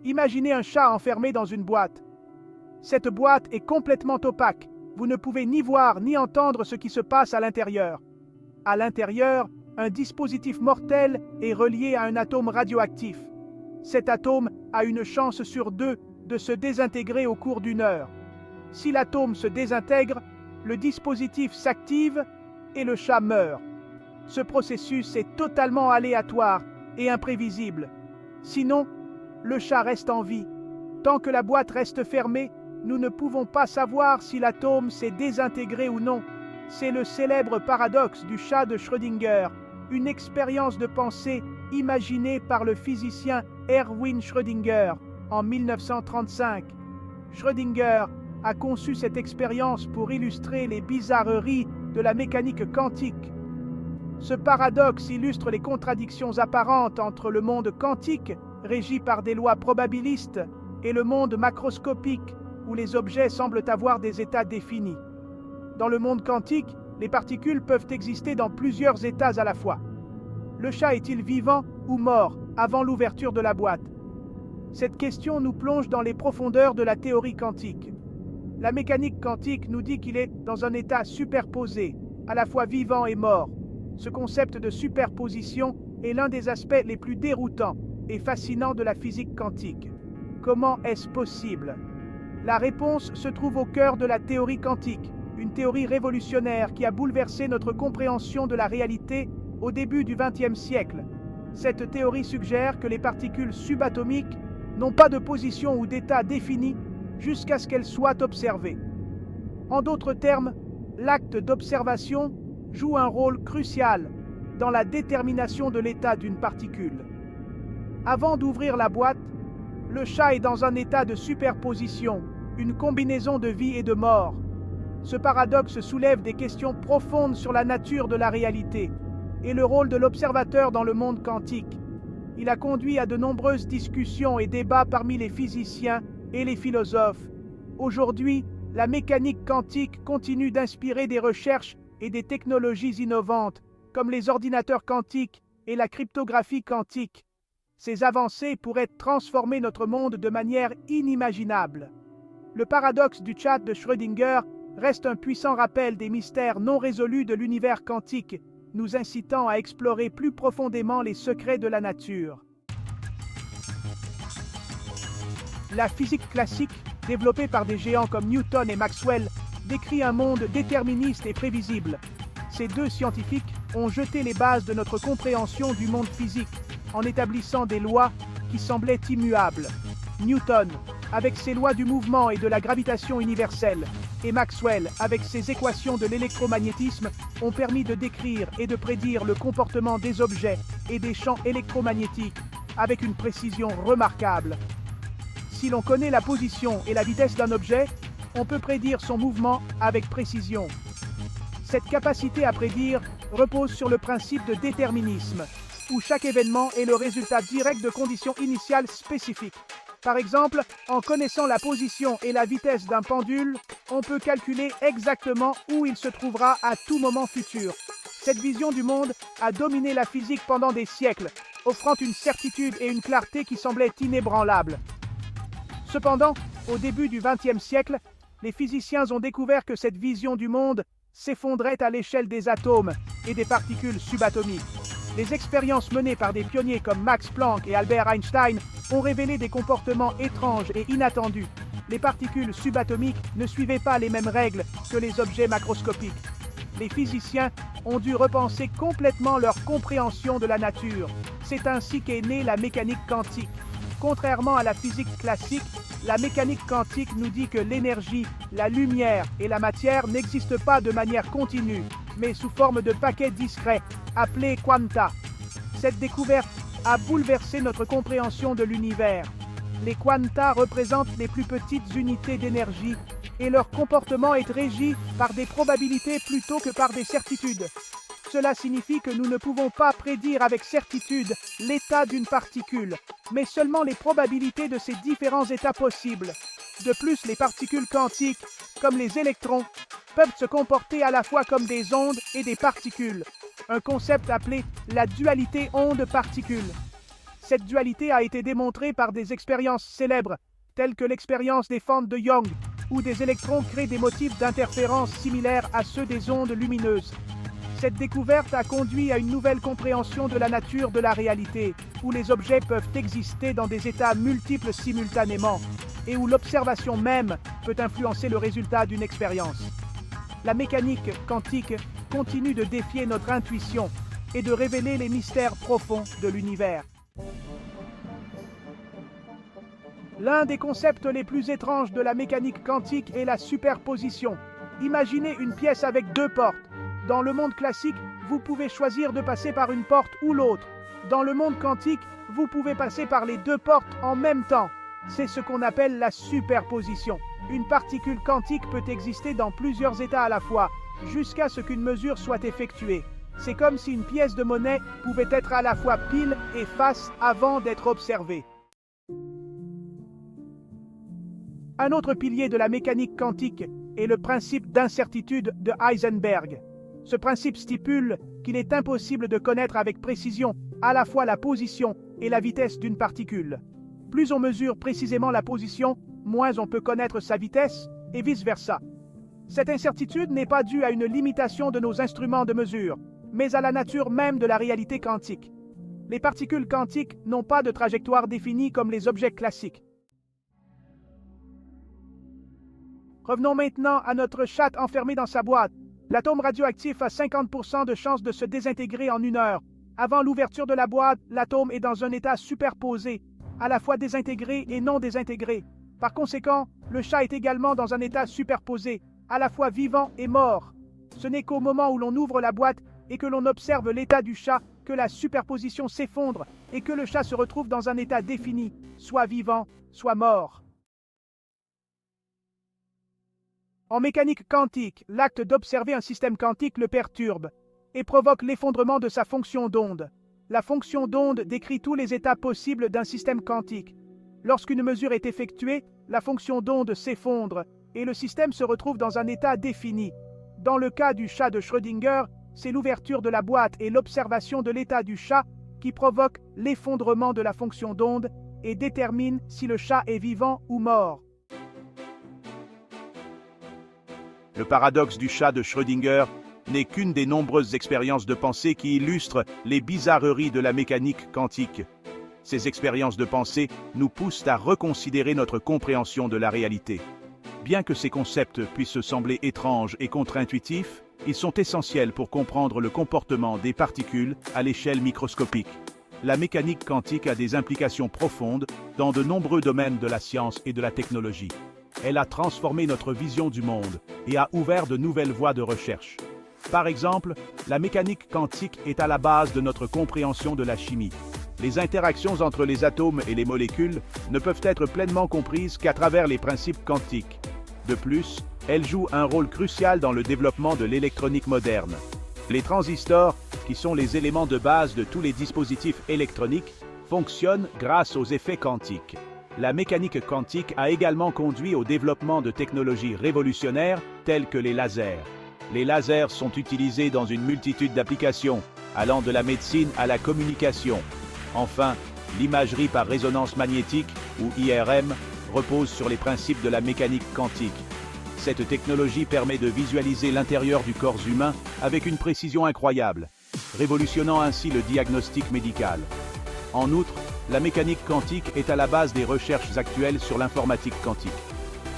Imaginez un chat enfermé dans une boîte. Cette boîte est complètement opaque. Vous ne pouvez ni voir ni entendre ce qui se passe à l'intérieur. À l'intérieur, un dispositif mortel est relié à un atome radioactif. Cet atome a une chance sur 2 de se désintégrer au cours d'1 heure. Si l'atome se désintègre, le dispositif s'active et le chat meurt. Ce processus est totalement aléatoire et imprévisible. Sinon, le chat reste en vie. Tant que la boîte reste fermée, nous ne pouvons pas savoir si l'atome s'est désintégré ou non. C'est le célèbre paradoxe du chat de Schrödinger, une expérience de pensée imaginée par le physicien Erwin Schrödinger en 1935. Schrödinger a conçu cette expérience pour illustrer les bizarreries de la mécanique quantique. Ce paradoxe illustre les contradictions apparentes entre le monde quantique, régi par des lois probabilistes, et le monde macroscopique, où les objets semblent avoir des états définis. Dans le monde quantique, les particules peuvent exister dans plusieurs états à la fois. Le chat est-il vivant ou mort avant l'ouverture de la boîte? Cette question nous plonge dans les profondeurs de la théorie quantique. La mécanique quantique nous dit qu'il est dans un état superposé, à la fois vivant et mort. Ce concept de superposition est l'un des aspects les plus déroutants et fascinants de la physique quantique. Comment est-ce possible? La réponse se trouve au cœur de la théorie quantique, une théorie révolutionnaire qui a bouleversé notre compréhension de la réalité au début du XXe siècle. Cette théorie suggère que les particules subatomiques n'ont pas de position ou d'état défini jusqu'à ce qu'elles soient observées. En d'autres termes, l'acte d'observation joue un rôle crucial dans la détermination de l'état d'une particule. Avant d'ouvrir la boîte, le chat est dans un état de superposition, une combinaison de vie et de mort. Ce paradoxe soulève des questions profondes sur la nature de la réalité et le rôle de l'observateur dans le monde quantique. Il a conduit à de nombreuses discussions et débats parmi les physiciens et les philosophes. Aujourd'hui, la mécanique quantique continue d'inspirer des recherches et des technologies innovantes, comme les ordinateurs quantiques et la cryptographie quantique. Ces avancées pourraient transformer notre monde de manière inimaginable. Le paradoxe du chat de Schrödinger reste un puissant rappel des mystères non résolus de l'univers quantique, nous incitant à explorer plus profondément les secrets de la nature. La physique classique, développée par des géants comme Newton et Maxwell, décrit un monde déterministe et prévisible. Ces deux scientifiques ont jeté les bases de notre compréhension du monde physique en établissant des lois qui semblaient immuables. Newton, avec ses lois du mouvement et de la gravitation universelle, et Maxwell, avec ses équations de l'électromagnétisme, ont permis de décrire et de prédire le comportement des objets et des champs électromagnétiques avec une précision remarquable. Si l'on connaît la position et la vitesse d'un objet, on peut prédire son mouvement avec précision. Cette capacité à prédire repose sur le principe de déterminisme, où chaque événement est le résultat direct de conditions initiales spécifiques. Par exemple, en connaissant la position et la vitesse d'un pendule, on peut calculer exactement où il se trouvera à tout moment futur. Cette vision du monde a dominé la physique pendant des siècles, offrant une certitude et une clarté qui semblaient inébranlables. Cependant, au début du XXe siècle, les physiciens ont découvert que cette vision du monde s'effondrait à l'échelle des atomes et des particules subatomiques. Les expériences menées par des pionniers comme Max Planck et Albert Einstein ont révélé des comportements étranges et inattendus. Les particules subatomiques ne suivaient pas les mêmes règles que les objets macroscopiques. Les physiciens ont dû repenser complètement leur compréhension de la nature. C'est ainsi qu'est née la mécanique quantique. Contrairement à la physique classique, la mécanique quantique nous dit que l'énergie, la lumière et la matière n'existent pas de manière continue, mais sous forme de paquets discrets, appelés quanta. Cette découverte a bouleversé notre compréhension de l'univers. Les quanta représentent les plus petites unités d'énergie et leur comportement est régi par des probabilités plutôt que par des certitudes. Cela signifie que nous ne pouvons pas prédire avec certitude l'état d'une particule, mais seulement les probabilités de ces différents états possibles. De plus, les particules quantiques, comme les électrons, peuvent se comporter à la fois comme des ondes et des particules, un concept appelé la dualité onde-particule. Cette dualité a été démontrée par des expériences célèbres, telles que l'expérience des fentes de Young, où des électrons créent des motifs d'interférence similaires à ceux des ondes lumineuses. Cette découverte a conduit à une nouvelle compréhension de la nature de la réalité, où les objets peuvent exister dans des états multiples simultanément, et où l'observation même peut influencer le résultat d'une expérience. La mécanique quantique continue de défier notre intuition et de révéler les mystères profonds de l'univers. L'un des concepts les plus étranges de la mécanique quantique est la superposition. Imaginez une pièce avec deux portes. Dans le monde classique, vous pouvez choisir de passer par une porte ou l'autre. Dans le monde quantique, vous pouvez passer par les deux portes en même temps. C'est ce qu'on appelle la superposition. Une particule quantique peut exister dans plusieurs états à la fois, jusqu'à ce qu'une mesure soit effectuée. C'est comme si une pièce de monnaie pouvait être à la fois pile et face avant d'être observée. Un autre pilier de la mécanique quantique est le principe d'incertitude de Heisenberg. Ce principe stipule qu'il est impossible de connaître avec précision à la fois la position et la vitesse d'une particule. Plus on mesure précisément la position, moins on peut connaître sa vitesse, et vice-versa. Cette incertitude n'est pas due à une limitation de nos instruments de mesure, mais à la nature même de la réalité quantique. Les particules quantiques n'ont pas de trajectoire définie comme les objets classiques. Revenons maintenant à notre chatte enfermée dans sa boîte. L'atome radioactif a 50% de chances de se désintégrer en 1 heure. Avant l'ouverture de la boîte, l'atome est dans un état superposé, à la fois désintégré et non désintégré. Par conséquent, le chat est également dans un état superposé, à la fois vivant et mort. Ce n'est qu'au moment où l'on ouvre la boîte et que l'on observe l'état du chat que la superposition s'effondre et que le chat se retrouve dans un état défini, soit vivant, soit mort. En mécanique quantique, l'acte d'observer un système quantique le perturbe et provoque l'effondrement de sa fonction d'onde. La fonction d'onde décrit tous les états possibles d'un système quantique. Lorsqu'une mesure est effectuée, la fonction d'onde s'effondre et le système se retrouve dans un état défini. Dans le cas du chat de Schrödinger, c'est l'ouverture de la boîte et l'observation de l'état du chat qui provoque l'effondrement de la fonction d'onde et détermine si le chat est vivant ou mort. Le paradoxe du chat de Schrödinger n'est qu'une des nombreuses expériences de pensée qui illustrent les bizarreries de la mécanique quantique. Ces expériences de pensée nous poussent à reconsidérer notre compréhension de la réalité. Bien que ces concepts puissent sembler étranges et contre-intuitifs, ils sont essentiels pour comprendre le comportement des particules à l'échelle microscopique. La mécanique quantique a des implications profondes dans de nombreux domaines de la science et de la technologie. Elle a transformé notre vision du monde et a ouvert de nouvelles voies de recherche. Par exemple, la mécanique quantique est à la base de notre compréhension de la chimie. Les interactions entre les atomes et les molécules ne peuvent être pleinement comprises qu'à travers les principes quantiques. De plus, elle joue un rôle crucial dans le développement de l'électronique moderne. Les transistors, qui sont les éléments de base de tous les dispositifs électroniques, fonctionnent grâce aux effets quantiques. La mécanique quantique a également conduit au développement de technologies révolutionnaires telles que les lasers. Les lasers sont utilisés dans une multitude d'applications, allant de la médecine à la communication. Enfin, l'imagerie par résonance magnétique, ou IRM, repose sur les principes de la mécanique quantique. Cette technologie permet de visualiser l'intérieur du corps humain avec une précision incroyable, révolutionnant ainsi le diagnostic médical. En outre, la mécanique quantique est à la base des recherches actuelles sur l'informatique quantique.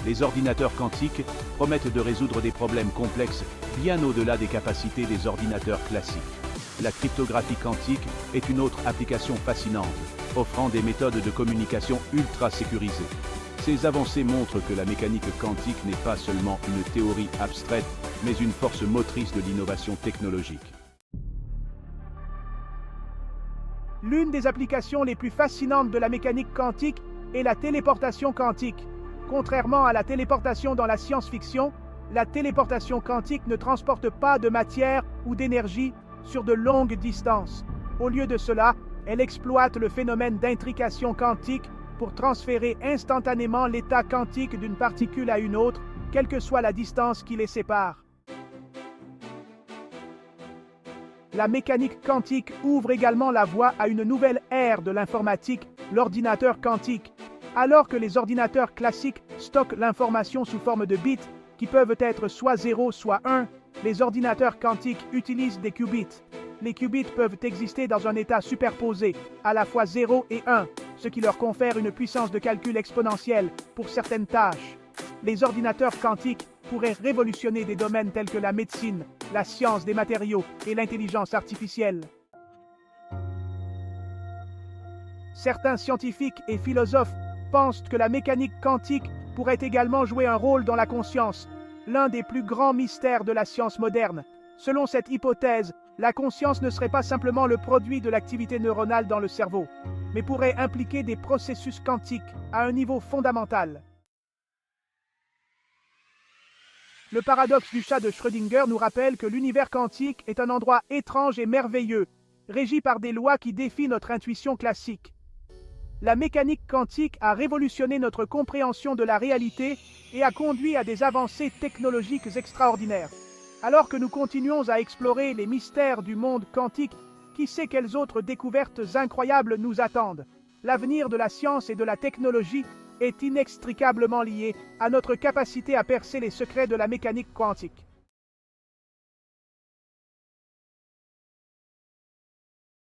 Les ordinateurs quantiques promettent de résoudre des problèmes complexes bien au-delà des capacités des ordinateurs classiques. La cryptographie quantique est une autre application fascinante, offrant des méthodes de communication ultra sécurisées. Ces avancées montrent que la mécanique quantique n'est pas seulement une théorie abstraite, mais une force motrice de l'innovation technologique. L'une des applications les plus fascinantes de la mécanique quantique est la téléportation quantique. Contrairement à la téléportation dans la science-fiction, la téléportation quantique ne transporte pas de matière ou d'énergie sur de longues distances. Au lieu de cela, elle exploite le phénomène d'intrication quantique pour transférer instantanément l'état quantique d'une particule à une autre, quelle que soit la distance qui les sépare. La mécanique quantique ouvre également la voie à une nouvelle ère de l'informatique, l'ordinateur quantique. Alors que les ordinateurs classiques stockent l'information sous forme de bits, qui peuvent être soit 0, soit 1, les ordinateurs quantiques utilisent des qubits. Les qubits peuvent exister dans un état superposé, à la fois 0 et 1, ce qui leur confère une puissance de calcul exponentielle pour certaines tâches. Les ordinateurs quantiques pourraient révolutionner des domaines tels que la médecine, la science des matériaux et l'intelligence artificielle. Certains scientifiques et philosophes pensent que la mécanique quantique pourrait également jouer un rôle dans la conscience, l'un des plus grands mystères de la science moderne. Selon cette hypothèse, la conscience ne serait pas simplement le produit de l'activité neuronale dans le cerveau, mais pourrait impliquer des processus quantiques à un niveau fondamental. Le paradoxe du chat de Schrödinger nous rappelle que l'univers quantique est un endroit étrange et merveilleux, régi par des lois qui défient notre intuition classique. La mécanique quantique a révolutionné notre compréhension de la réalité et a conduit à des avancées technologiques extraordinaires. Alors que nous continuons à explorer les mystères du monde quantique, qui sait quelles autres découvertes incroyables nous attendent? L'avenir de la science et de la technologie est inextricablement lié à notre capacité à percer les secrets de la mécanique quantique.